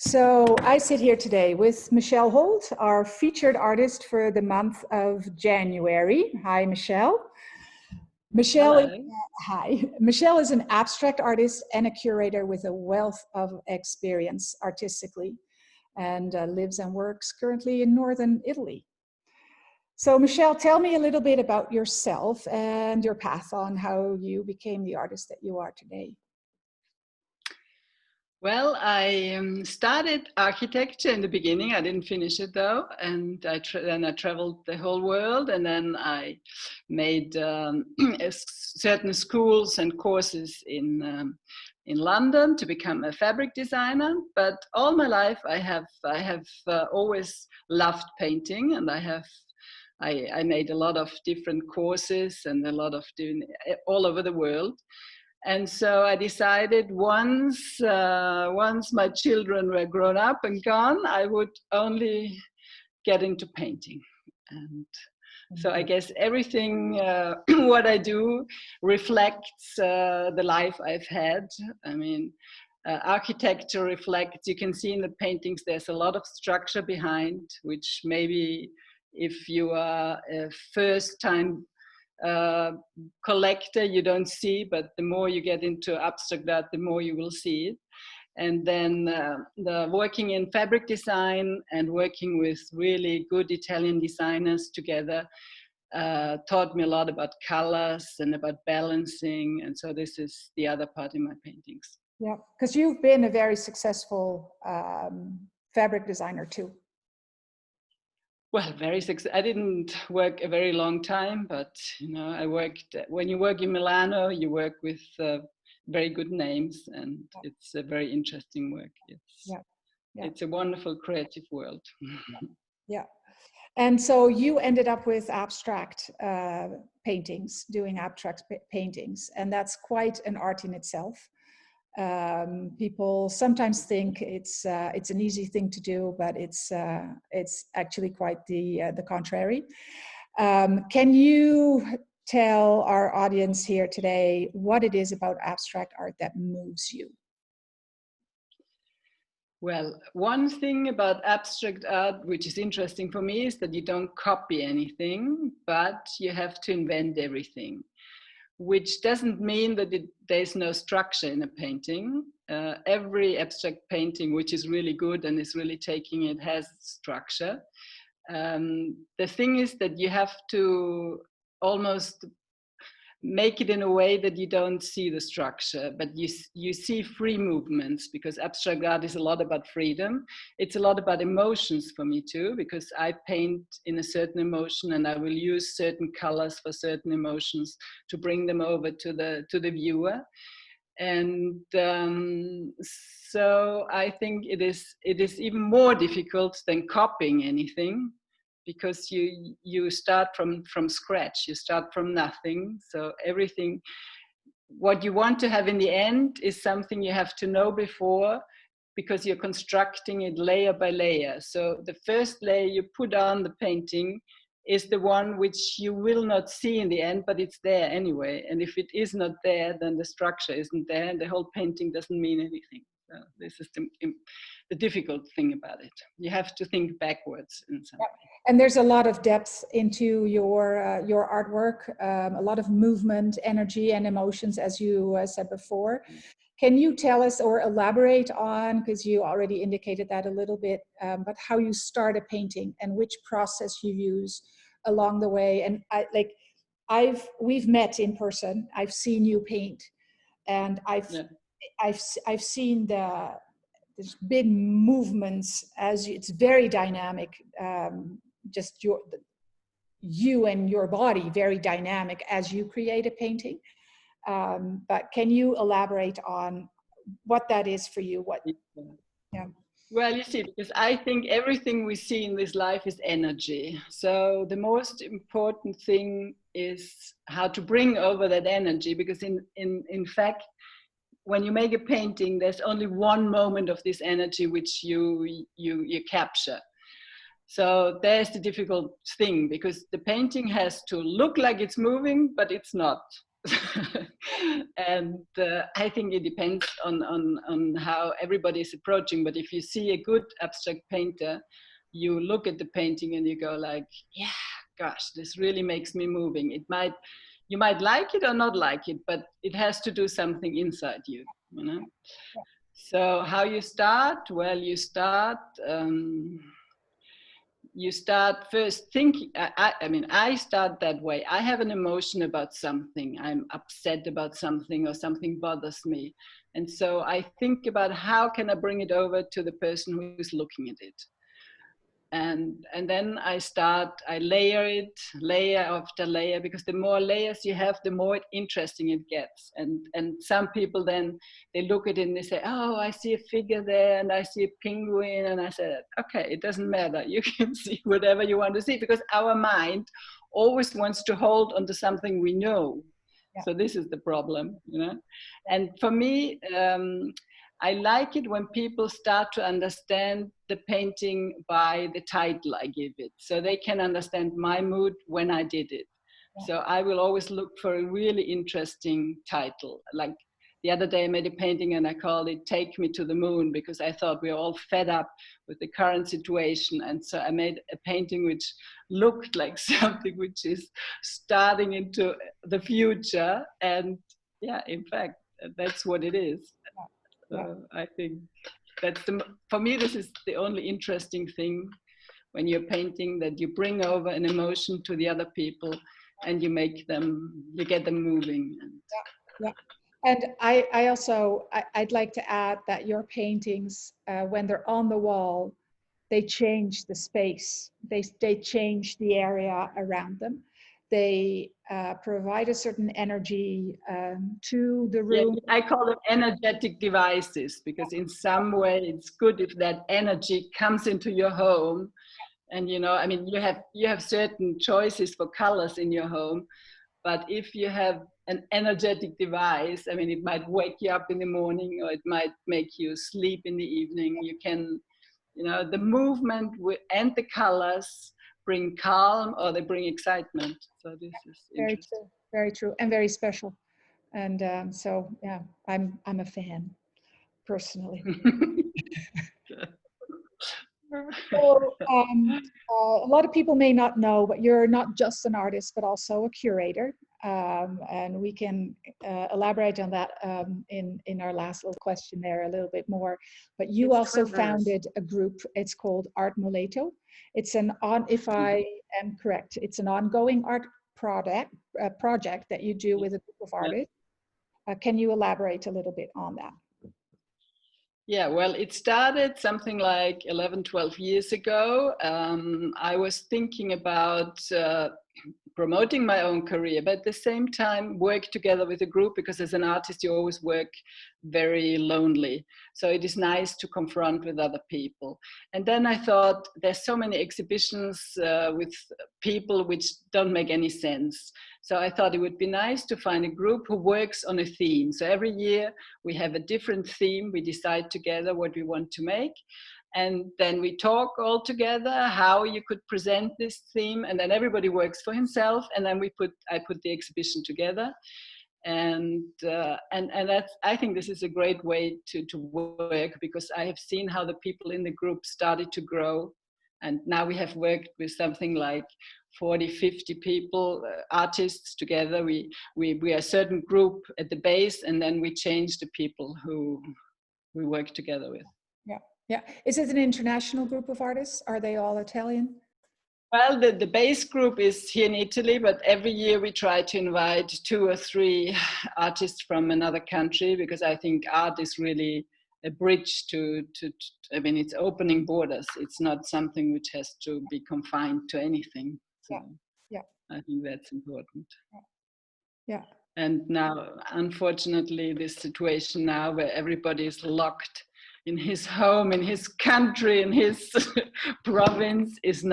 So I sit here today with Michelle Holt, our featured artist for the month of January. Hi, Michelle. Michelle, Hello. hi. Michelle is an abstract artist and a curator with a wealth of experience artistically, and lives and works currently in northern Italy. So Michelle, tell me a little bit about yourself and your path on how you became the artist that you are today. Well, I started architecture in the beginning. I didn't finish it though, and then I traveled the whole world, and then I made certain schools and courses in London to become a fabric designer. But all my life, I have always loved painting, and I made a lot of different courses and a lot of doing all over the world. And so I decided once my children were grown up and gone, I would only get into painting. And so I guess everything what I do reflects the life I've had. I mean, architecture reflects, you can see in the paintings, there's a lot of structure behind, which maybe if you are a first time collector you don't see, but the more you get into abstract art, the more you will see it. And then the working in fabric design and working with really good Italian designers together taught me a lot about colors and about balancing. And so this is the other part in my paintings. Yeah, because you've been a very successful fabric designer too. Well, I didn't work a very long time, but I worked. When you work in Milano, you work with very good names, and it's a very interesting work. It's a wonderful creative world. Yeah, and so you ended up with abstract paintings, doing abstract paintings, and that's quite an art in itself. People sometimes think it's an easy thing to do, but it's actually quite the contrary. Can you tell our audience here today what it is about abstract art that moves you? Well, one thing about abstract art, which is interesting for me, is that you don't copy anything, but you have to invent everything. Which doesn't mean that there's no structure in a painting. Every abstract painting, which is really good and is really taking it, has structure. The thing is that you have to almost make it in a way that you don't see the structure, but you see free movements, because abstract art is a lot about freedom. It's a lot about emotions for me too, because I paint in a certain emotion and I will use certain colors for certain emotions to bring them over to the viewer. And so I think it is even more difficult than copying anything, because you start from scratch, you start from nothing. So everything, what you want to have in the end is something you have to know before, because you're constructing it layer by layer. So the first layer you put on the painting is the one which you will not see in the end, but it's there anyway. And if it is not there, then the structure isn't there, and the whole painting doesn't mean anything. So this is the difficult thing about it. You have to think backwards in some way. And there's a lot of depth into your artwork, a lot of movement, energy, and emotions, as you said before. Can you tell us or elaborate on, because you already indicated that a little bit, but how you start a painting and which process you use along the way? And we've met in person. I've seen you paint, and I've seen there's big movements as it's very dynamic. Just you and your body very dynamic as you create a painting. But can you elaborate on what that is for you? Yeah. Well, you see, because I think everything we see in this life is energy. So the most important thing is how to bring over that energy, because in fact, when you make a painting, there's only one moment of this energy which you capture. So there's the difficult thing, because the painting has to look like it's moving, but it's not. And I think it depends on how everybody is approaching. But if you see a good abstract painter, you look at the painting and you go like, yeah, gosh, this really makes me moving. You might like it or not like it, but it has to do something inside you, you know? So how you start? Well, you start first thinking. I mean, I start that way. I have an emotion about something. I'm upset about something, or something bothers me. And so I think about how can I bring it over to the person who's looking at it. And then I layer it, layer after layer, because the more layers you have, the more interesting it gets. And some people then, they look at it and they say, oh, I see a figure there and I see a penguin. And I said, okay, it doesn't matter. You can see whatever you want to see, because our mind always wants to hold onto something we know. Yeah. So this is the problem, you know. And for me, I like it when people start to understand the painting by the title I give it, so they can understand my mood when I did it. Yeah. So I will always look for a really interesting title. Like the other day I made a painting and I called it Take Me to the Moon, because I thought we were all fed up with the current situation. And so I made a painting which looked like something which is starting into the future. And yeah, in fact, that's what it is. I think that's for me, this is the only interesting thing when you're painting, that you bring over an emotion to the other people and you get them moving. Yeah. And I'd like to add that your paintings, when they're on the wall, they change the space. They change the area around them. They provide a certain energy to the room. Yeah, I call them energetic devices, because in some way it's good if that energy comes into your home. And you know, I mean, you have certain choices for colors in your home, but if you have an energetic device, I mean, it might wake you up in the morning, or it might make you sleep in the evening. You can, you know, the movement and the colors bring calm, or they bring excitement. So this is very true, very true, and very special. And so, yeah, I'm a fan, personally. So, a lot of people may not know, but you're not just an artist, but also a curator. And we can elaborate on that in our last little question there a little bit more. But you also founded a group. It's called Art Moleto. It's if I am correct, it's an ongoing art project that you do with a group of artists. Can you elaborate a little bit on that? Yeah, well, it started something like 11, 12 years ago. I was thinking about promoting my own career, but at the same time work together with a group, because as an artist you always work very lonely. So it is nice to confront with other people. And then I thought, there's so many exhibitions with people which don't make any sense. So I thought it would be nice to find a group who works on a theme. So every year we have a different theme. We decide together what we want to make. And then we talk all together how you could present this theme, and then everybody works for himself. And then I put the exhibition together. And that's, I think this is a great way to work, because I have seen how the people in the group started to grow. And now we have worked with something like 40, 50 people, artists together. We are a certain group at the base, and then we change the people who we work together with. Yeah, yeah. Is it an international group of artists? Are they all Italian? Well, the base group is here in Italy, but every year we try to invite 2 or 3 artists from another country, because I think art is really a bridge I mean, it's opening borders. It's not something which has to be confined to anything. So yeah. I think that's important. Yeah. And now, unfortunately, this situation now where everybody is locked in his home, in his country, in his province is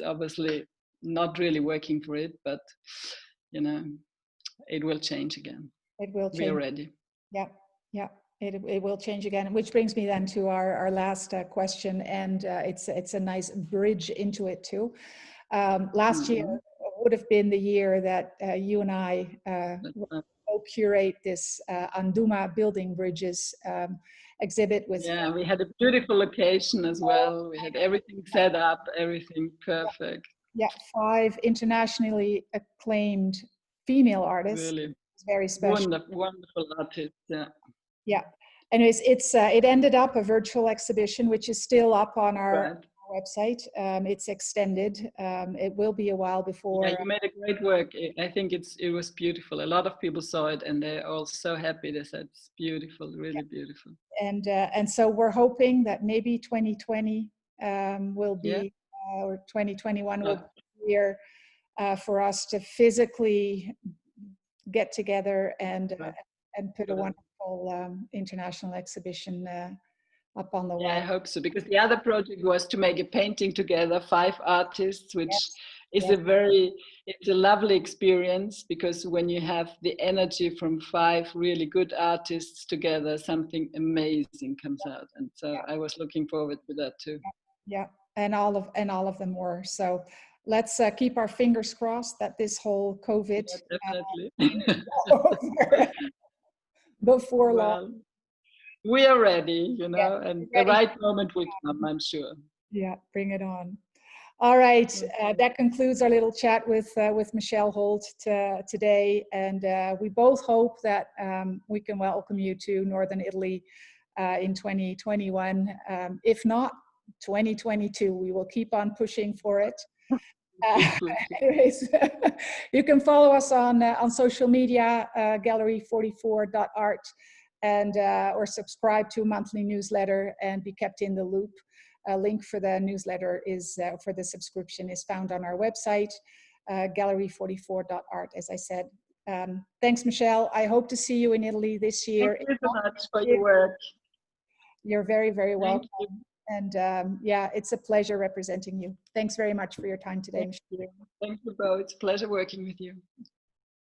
obviously not really working for it, but you know, it will change again. It will change. We are ready. Yeah, yeah, it will change again. Which brings me then to our last question, and it's a nice bridge into it too. Last year, would have been the year that you and I But, co-curate this Anduma Building Bridges exhibit with. yeah, we had a beautiful location as well. We had everything set up, everything perfect. Yeah, 5 internationally acclaimed female artists. Really It's very special. wonderful artist. Yeah. Yeah. Anyways, it ended up a virtual exhibition, which is still up on our Right. website. It's extended. It will be a while before. Yeah, you made a great work. I think it was beautiful. A lot of people saw it and they're all so happy. They said it's beautiful, really beautiful. And so we're hoping that maybe 2020 will Yeah. be, or 2021 will Yeah. be a year for us to physically get together and put a wonderful international exhibition up on the Yeah, I web. hope so, because the other project was to make a painting together, 5 artists, which Yes, is yes, it's a lovely experience, because when you have the energy from 5 really good artists together, something amazing comes out. And so yeah, I was looking forward to that too. yeah, and all of them were. So let's keep our fingers crossed that this whole COVID Yeah, definitely. thing is over before long. Well, we are ready, Yeah, and the ready. right moment will come, I'm sure. Yeah, bring it on. All right, Okay. that concludes our little chat with Michelle Holt today, and we both hope that we can welcome you to Northern Italy in 2021. If not, 2022. We will keep on pushing for it. Keep pushing. Anyways, you can follow us on social media, gallery44.art, and or subscribe to a monthly newsletter and be kept in the loop. A link for the newsletter is for the subscription is found on our website, gallery44.art, as I said. Thanks, Michelle. I hope to see you in Italy this year. Thank you so much for your work. You're very, very Thank welcome. you. And yeah, it's a pleasure representing you. Thanks very much for your time today, Thank Michelle. you. Thank you both. It's a pleasure working with you.